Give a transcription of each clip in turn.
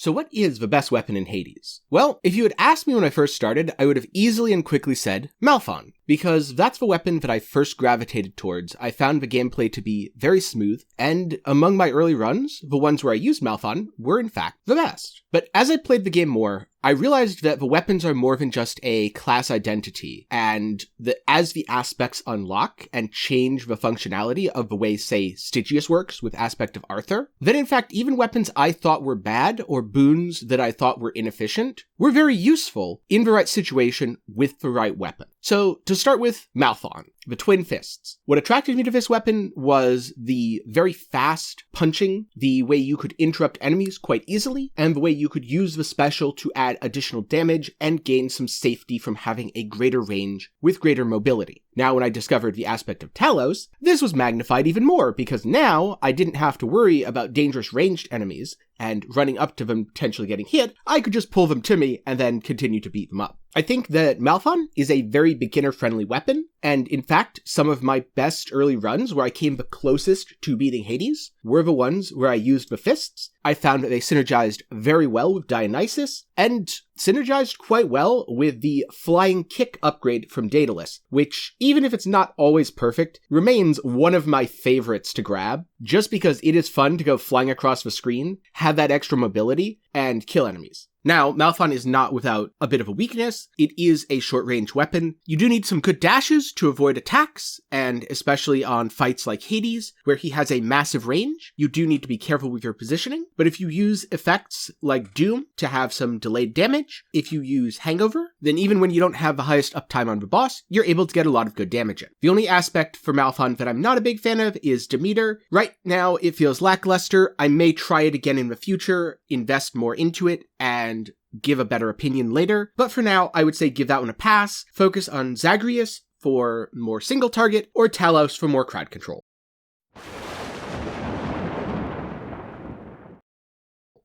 So what is the best weapon in Hades? Well, if you had asked me when I first started, I would have easily and quickly said Malphon, because that's the weapon that I first gravitated towards. I found the gameplay to be very smooth, and among my early runs, the ones where I used Malphon were in fact the best. But as I played the game more, I realized that the weapons are more than just a class identity, and that as the aspects unlock and change the functionality of the way, say, Stygius works with aspect of Arthur, then in fact even weapons I thought were bad or boons that I thought were inefficient were very useful in the right situation with the right weapon. So to start with Malphon, the Twin Fists. What attracted me to this weapon was the very fast punching, the way you could interrupt enemies quite easily, and the way you could use the special to add additional damage and gain some safety from having a greater range with greater mobility. Now, when I discovered the aspect of Talos, this was magnified even more, because now I didn't have to worry about dangerous ranged enemies and running up to them potentially getting hit. I could just pull them to me and then continue to beat them up. I think that Malphon is a very beginner-friendly weapon, and in fact, some of my best early runs where I came the closest to beating Hades were the ones where I used the fists. I found that they synergized very well with Dionysus, and synergized quite well with the flying kick upgrade from Daedalus, which, even if it's not always perfect, remains one of my favorites to grab, just because it is fun to go flying across the screen, have that extra mobility, and kill enemies. Now, Malphon is not without a bit of a weakness. It is a short-range weapon. You do need some good dashes to avoid attacks, and especially on fights like Hades, where he has a massive range, you do need to be careful with your positioning. But if you use effects like Doom to have some delayed damage, if you use Hangover, then even when you don't have the highest uptime on the boss, you're able to get a lot of good damage in. The only aspect for Malphon that I'm not a big fan of is Demeter. Right now, it feels lackluster. I may try it again in the future, invest more into it, and give a better opinion later. But for now, I would say give that one a pass. Focus on Exagryph for more single target, or Talos for more crowd control.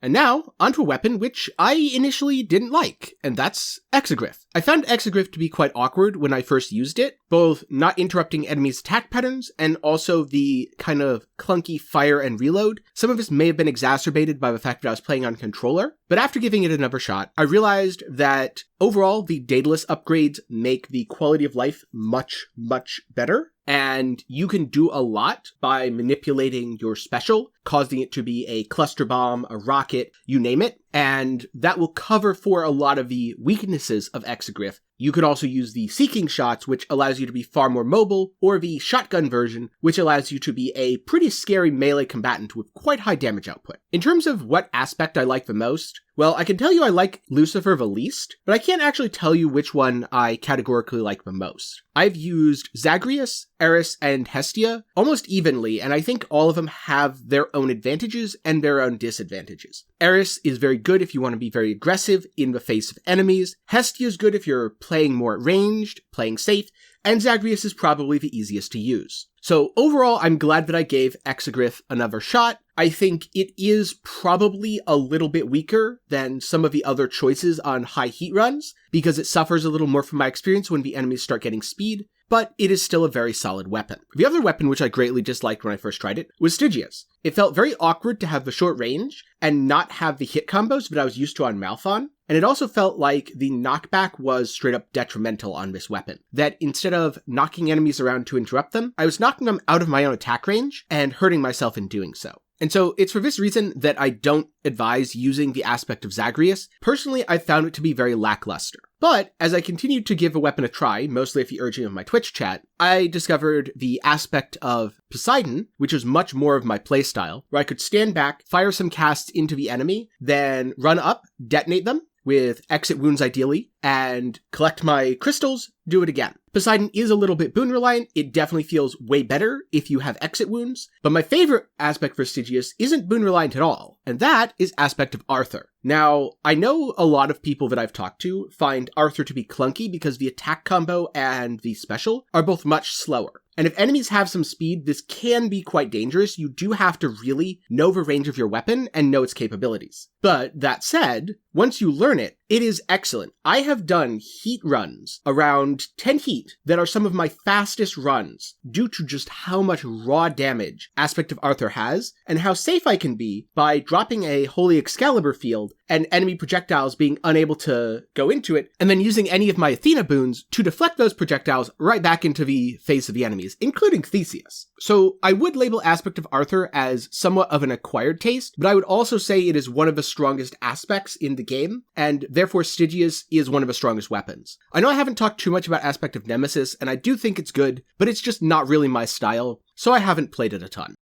And now, onto a weapon which I initially didn't like, and that's Exagryph. I found Exagryph to be quite awkward when I first used it, both not interrupting enemies' attack patterns, and also the kind of clunky fire and reload. Some of this may have been exacerbated by the fact that I was playing on controller, but after giving it another shot, I realized that overall the Daedalus upgrades make the quality of life much, much better. And you can do a lot by manipulating your special, causing it to be a cluster bomb, a rocket, you name it. And that will cover for a lot of the weaknesses of Exagryph. You could also use the Seeking Shots, which allows you to be far more mobile, or the shotgun version, which allows you to be a pretty scary melee combatant with quite high damage output. In terms of what aspect I like the most, well, I can tell you I like Lucifer the least, but I can't actually tell you which one I categorically like the most. I've used Zagreus, Eris, and Hestia almost evenly, and I think all of them have their own advantages and their own disadvantages. Eris is very good if you want to be very aggressive in the face of enemies. Hestia is good if you're playing more ranged, playing safe, and Zagreus is probably the easiest to use. So overall, I'm glad that I gave Exagryph another shot. I think it is probably a little bit weaker than some of the other choices on high heat runs, because it suffers a little more from my experience when the enemies start getting speed, but it is still a very solid weapon. The other weapon which I greatly disliked when I first tried it was Stygius. It felt very awkward to have the short range and not have the hit combos that I was used to on Malphon, and it also felt like the knockback was straight up detrimental on this weapon. That instead of knocking enemies around to interrupt them, I was knocking them out of my own attack range and hurting myself in doing so. And so it's for this reason that I don't advise using the aspect of Zagreus. Personally, I found it to be very lackluster. But as I continued to give a weapon a try, mostly at the urging of my Twitch chat, I discovered the aspect of Poseidon, which is much more of my playstyle, where I could stand back, fire some casts into the enemy, then run up, detonate them, with exit wounds ideally, and collect my crystals, do it again. Poseidon is a little bit boon reliant. It definitely feels way better if you have exit wounds, but my favorite aspect for Stygius isn't boon reliant at all, and that is aspect of Arthur. Now, I know a lot of people that I've talked to find Arthur to be clunky because the attack combo and the special are both much slower. And if enemies have some speed, this can be quite dangerous. You do have to really know the range of your weapon and know its capabilities. But that said, once you learn it, it is excellent. I have done heat runs around 10 heat that are some of my fastest runs due to just how much raw damage Aspect of Arthur has and how safe I can be by dropping a Holy Excalibur field and enemy projectiles being unable to go into it, and then using any of my Athena boons to deflect those projectiles right back into the face of the enemies, including Theseus. So I would label Aspect of Arthur as somewhat of an acquired taste, but I would also say it is one of the strongest aspects in the game, and therefore Stygius is one of the strongest weapons. I know I haven't talked too much about Aspect of Nemesis, and I do think it's good, but it's just not really my style, so I haven't played it a ton.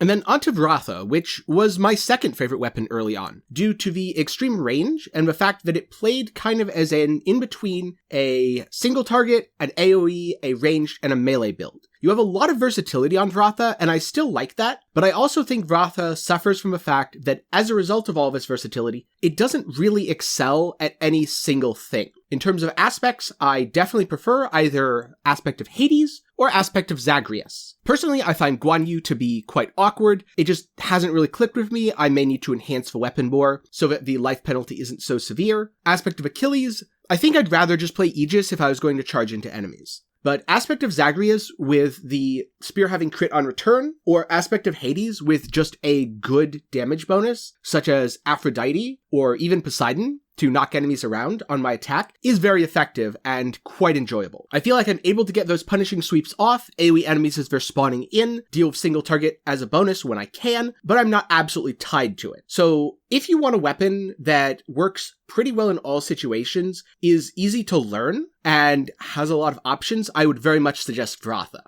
And then onto Vratha, which was my second favorite weapon early on, due to the extreme range and the fact that it played kind of as an in-between a single target, an AoE, a ranged, and a melee build. You have a lot of versatility on Vratha, and I still like that, but I also think Vratha suffers from the fact that as a result of all this versatility, it doesn't really excel at any single thing. In terms of aspects, I definitely prefer either Aspect of Hades or Aspect of Zagreus. Personally, I find Guan Yu to be quite awkward. It just hasn't really clicked with me. I may need to enhance the weapon more so that the life penalty isn't so severe. Aspect of Achilles, I think I'd rather just play Aegis if I was going to charge into enemies. But Aspect of Zagreus with the spear having crit on return, or Aspect of Hades with just a good damage bonus, such as Aphrodite or even Poseidon, to knock enemies around on my attack, is very effective and quite enjoyable. I feel like I'm able to get those punishing sweeps off, AoE enemies as they're spawning in, deal with single target as a bonus when I can, but I'm not absolutely tied to it. So if you want a weapon that works pretty well in all situations, is easy to learn, and has a lot of options, I would very much suggest Vratha.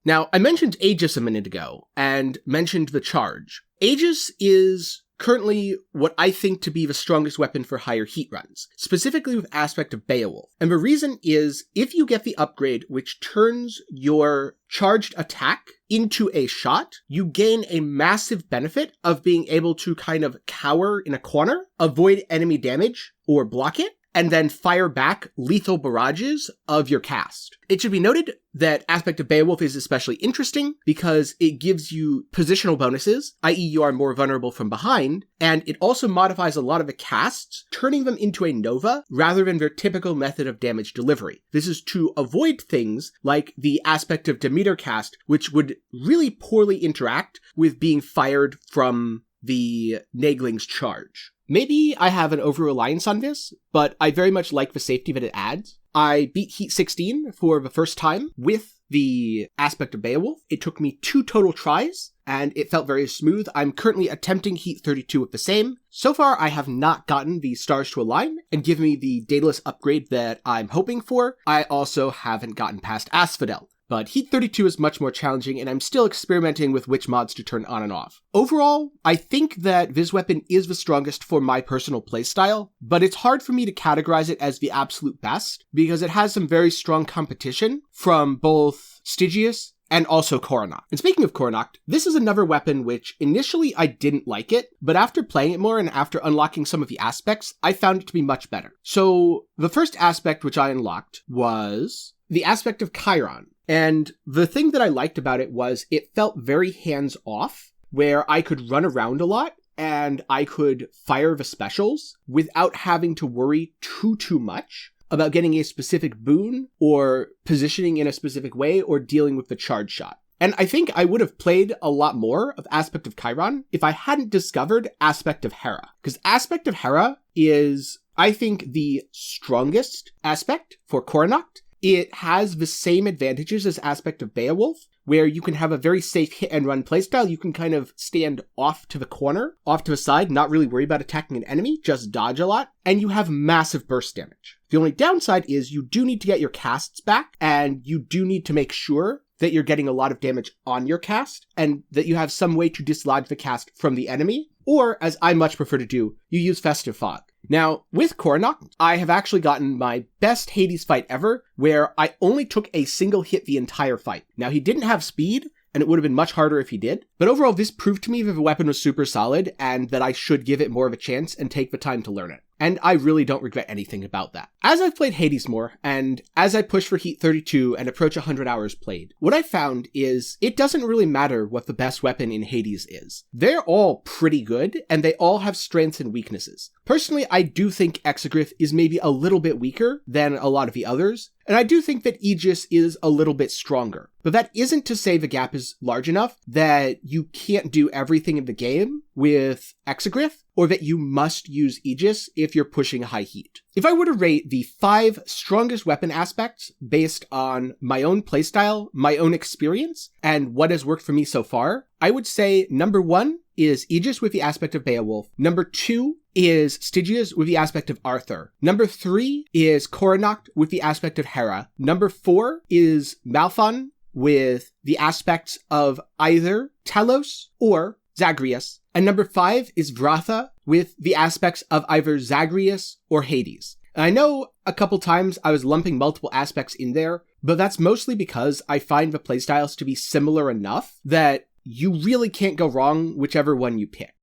Now, I mentioned Aegis a minute ago, and mentioned the charge. Aegis is currently what I think to be the strongest weapon for higher heat runs, specifically with Aspect of Beowulf. And the reason is, if you get the upgrade which turns your charged attack into a shot, you gain a massive benefit of being able to kind of cower in a corner, avoid enemy damage, or block it, and then fire back lethal barrages of your cast. It should be noted that Aspect of Beowulf is especially interesting because it gives you positional bonuses, i.e. you are more vulnerable from behind, and it also modifies a lot of the casts, turning them into a nova rather than their typical method of damage delivery. This is to avoid things like the Aspect of Demeter cast, which would really poorly interact with being fired from the Nagling's charge. Maybe I have an over-reliance on this, but I very much like the safety that it adds. I beat Heat 16 for the first time with the Aspect of Beowulf. It took me 2 total tries, and it felt very smooth. I'm currently attempting Heat 32 with the same. So far, I have not gotten the stars to align and give me the Daedalus upgrade that I'm hoping for. I also haven't gotten past Asphodel. But Heat 32 is much more challenging, and I'm still experimenting with which mods to turn on and off. Overall, I think that this weapon is the strongest for my personal playstyle, but it's hard for me to categorize it as the absolute best, because it has some very strong competition from both Stygius and also Coronacht. And speaking of Coronacht, this is another weapon which initially I didn't like it, but after playing it more and after unlocking some of the aspects, I found it to be much better. So the first aspect which I unlocked was the Aspect of Chiron. And the thing that I liked about it was it felt very hands-off, where I could run around a lot and I could fire the specials without having to worry too much about getting a specific boon or positioning in a specific way or dealing with the charge shot. And I think I would have played a lot more of Aspect of Chiron if I hadn't discovered Aspect of Hera. Because Aspect of Hera is, I think, the strongest aspect for Coronacht. It has the same advantages as Aspect of Beowulf, where you can have a very safe hit and run playstyle. You can kind of stand off to the corner, off to the side, not really worry about attacking an enemy, just dodge a lot, and you have massive burst damage. The only downside is you do need to get your casts back, and you do need to make sure that you're getting a lot of damage on your cast, and that you have some way to dislodge the cast from the enemy, or, as I much prefer to do, you use Festive Fog. Now, with Coronacht, I have actually gotten my best Hades fight ever, where I only took a single hit the entire fight. Now, he didn't have speed, and it would have been much harder if he did, but overall, this proved to me that the weapon was super solid, and that I should give it more of a chance and take the time to learn it. and I really don't regret anything about that. As I've played Hades more, and as I push for Heat 32 and approach 100 hours played, what I found is it doesn't really matter what the best weapon in Hades is. They're all pretty good, and they all have strengths and weaknesses. Personally, I do think Exagryph is maybe a little bit weaker than a lot of the others, and I do think that Aegis is a little bit stronger. But that isn't to say the gap is large enough that you can't do everything in the game with Exagryph, or that you must use Aegis if you're pushing high heat. If I were to rate the 5 strongest weapon aspects based on my own playstyle, my own experience, and what has worked for me so far, I would say number 1 is Aegis with the aspect of Beowulf. Number 2 is Stygius with the aspect of Arthur. Number 3 is Coronacht with the aspect of Hera. Number 4 is Malphon with the aspects of either Telos or Zagreus. And number 5 is Vratha with the aspects of either Zagreus or Hades. And I know a couple times I was lumping multiple aspects in there, but that's mostly because I find the playstyles to be similar enough that you really can't go wrong whichever one you pick.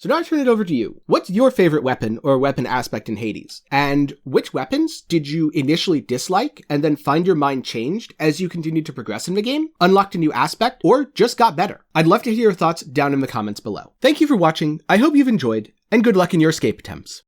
So now I turn it over to you. What's your favorite weapon or weapon aspect in Hades? And which weapons did you initially dislike and then find your mind changed as you continued to progress in the game, unlocked a new aspect, or just got better? I'd love to hear your thoughts down in the comments below. Thank you for watching, I hope you've enjoyed, and good luck in your escape attempts.